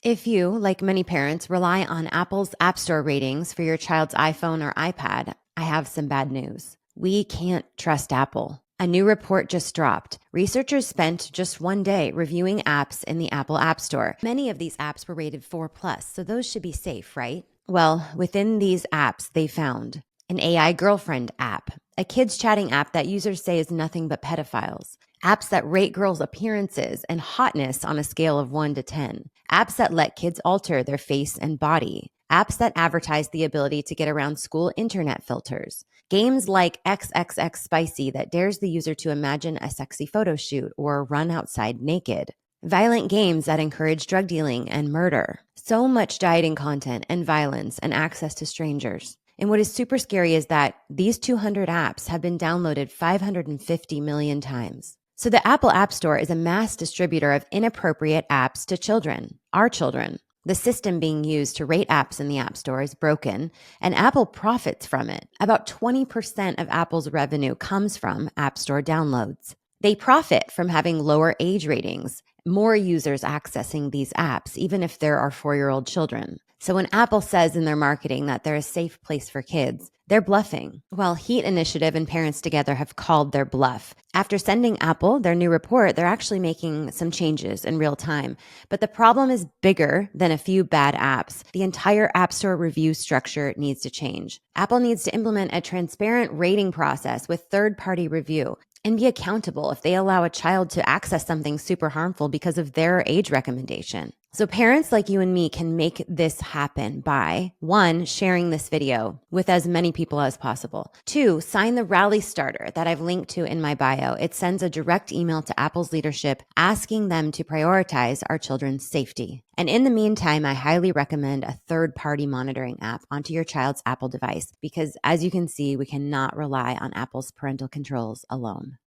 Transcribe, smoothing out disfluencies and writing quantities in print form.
If you, like many parents, rely on Apple's App Store ratings for your child's iPhone or iPad, I have some bad news. We can't trust Apple. A new report just dropped. Researchers spent just one day reviewing apps in the Apple App Store. Many of these apps were rated 4 plus, so those should be safe, right? Well, within these apps, they found an AI girlfriend app, a kids chatting app that users say is nothing but pedophiles, apps that rate girls' appearances and hotness on a scale of 1 to 10, apps that let kids alter their face and body, apps that advertise the ability to get around school internet filters, games like XXX Spicy that dares the user to imagine a sexy photo shoot or run outside naked, violent games that encourage drug dealing and murder. So much dieting content and violence and access to strangers. And what is super scary is that these 200 apps have been downloaded 550 million times. So the Apple App Store is a mass distributor of inappropriate apps to children, our children. The system being used to rate apps in the App Store is broken, and Apple profits from it. About 20% of Apple's revenue comes from App Store downloads. They profit from having lower age ratings, more users accessing these apps, even if there are 4-year-old children. So when Apple says in their marketing that they're a safe place for kids, they're bluffing. While Heat Initiative and Parents Together have called their bluff. After sending Apple their new report, they're actually making some changes in real time. But the problem is bigger than a few bad apps. The entire App Store review structure needs to change. Apple needs to implement a transparent rating process with third-party review and be accountable if they allow a child to access something super harmful because of their age recommendation. So parents like you and me can make this happen by 1, sharing this video with as many people as possible. 2, sign the rally starter that I've linked to in my bio. It sends a direct email to Apple's leadership asking them to prioritize our children's safety. And in the meantime, I highly recommend a third-party monitoring app onto your child's Apple device because as you can see, we cannot rely on Apple's parental controls alone.